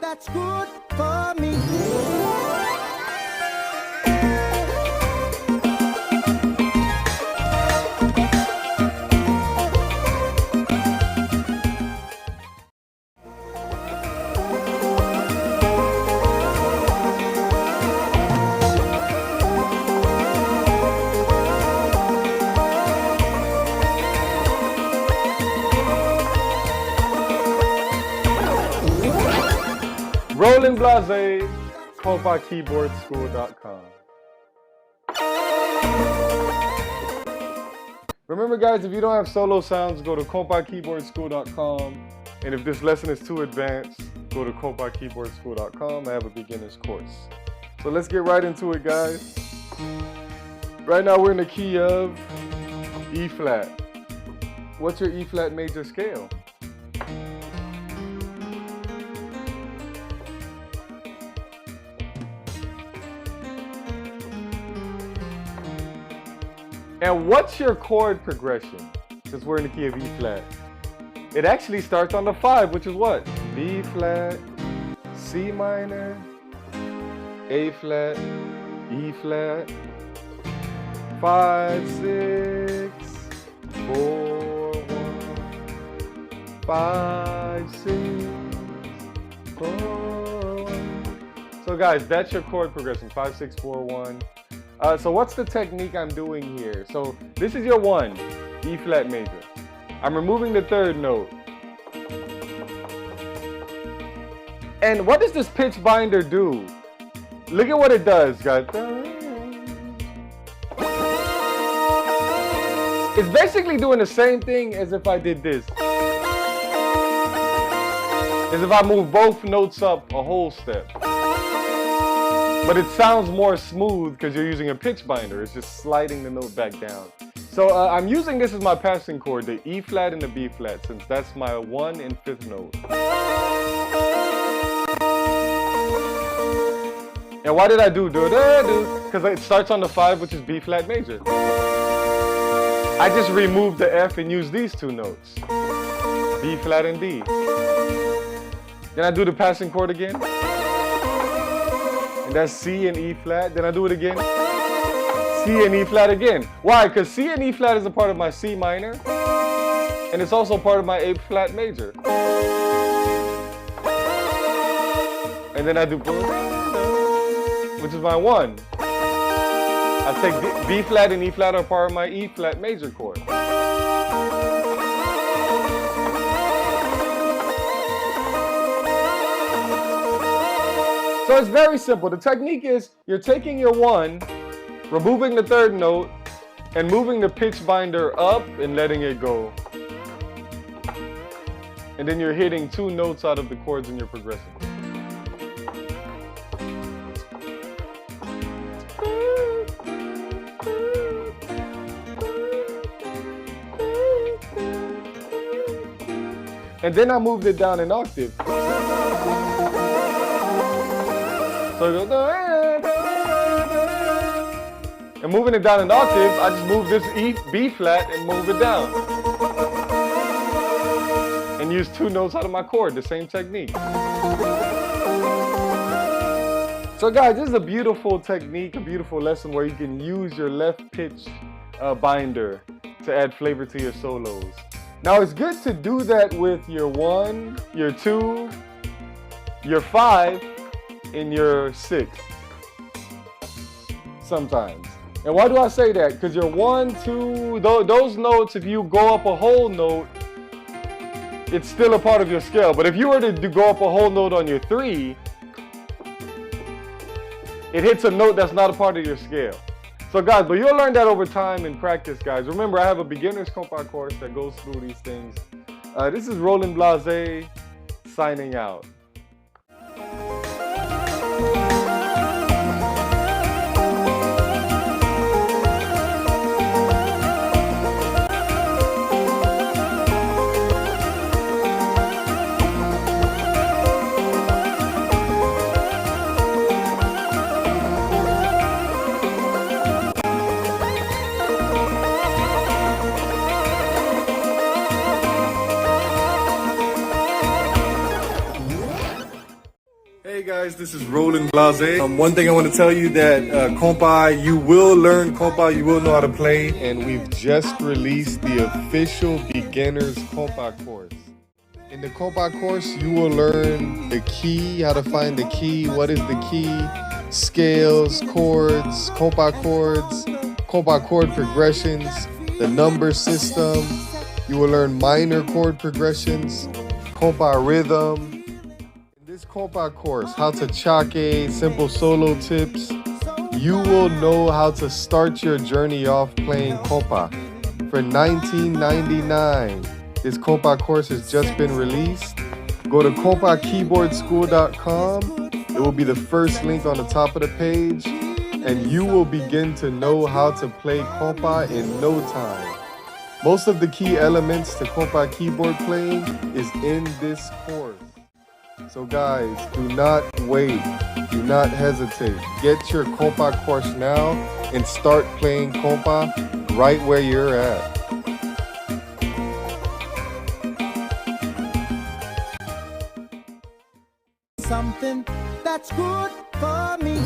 that's good for me. Roland Blase, KompaKeyboardSchool.com. Remember guys, if you don't have solo sounds, go to KompaKeyboardSchool.com. And if this lesson is too advanced, go to KompaKeyboardSchool.com. I have a beginner's course. So let's get right into it, guys. Right now we're in the key of E flat. What's your E flat major scale? And what's your chord progression? Since we're in the key of E flat. It actually starts on the 5, which is what? B flat, C minor, A flat, E flat, 5, 6, 4, 1, 5, 6, 4, 1. So guys, that's your chord progression, 5, 6, 4, 1. So what's the technique I'm doing here? So this is your 1, E flat major. I'm removing the 3rd note. And what does this pitch binder do? Look at what it does, guys. It's basically doing the same thing as if I did this. As if I move both notes up a whole step. But it sounds more smooth because you're using a pitch binder. It's just sliding the note back down. So I'm using this as my passing chord, the E flat and the B flat, since that's my 1 and 5th note. And why did I do do-da-do? Because it starts on the 5, which is B flat major. I just removed the F and used these 2 notes, B flat and D. Then I do the passing chord again. And that's C and E flat. Then I do it again. C and E flat again. Why? Because C and E flat is a part of my C minor. And it's also part of my A flat major. And then I do, which is my 1. I take B flat and E flat are part of my E flat major chord. So it's very simple. The technique is you're taking your 1, removing the 3rd note, and moving the pitch binder up and letting it go. And then you're hitting 2 notes out of the chords in your progression. And then I moved it down an octave. So it goes, and moving it down an octave, I just move this B flat and move it down. And use 2 notes out of my chord, the same technique. So guys, this is a beautiful technique, a beautiful lesson where you can use your left pitch binder to add flavor to your solos. Now it's good to do that with your 1, your 2, your 5, and your 6. Sometimes. And why do I say that? Because your 1, 2, those notes, if you go up a whole note, it's still a part of your scale. But if you were to go up a whole note on your 3, it hits a note that's not a part of your scale. So guys, but you'll learn that over time in practice, guys. Remember, I have a beginner's Kompa course that goes through these things. This is Roland Blase signing out. Hey guys, this is Roland Blase. One thing I want to tell you that Kompa, you will learn Kompa, you will know how to play. And we've just released the official beginner's Kompa course. In the Kompa course, you will learn the key, how to find the key, what is the key, scales, chords, Kompa chord progressions, the number system. You will learn minor chord progressions, Kompa rhythm. In this Kompa course, how to chake, simple solo tips, you will know how to start your journey off playing Kompa. For $19.99, this Kompa course has just been released. Go to kompakeyboardschool.com. It will be the first link on the top of the page, and you will begin to know how to play Kompa in no time. Most of the key elements to Kompa keyboard playing is in this course. So guys, do not wait, do not hesitate. Get your Kompa course now and start playing Kompa right where you're at. Something that's good for me.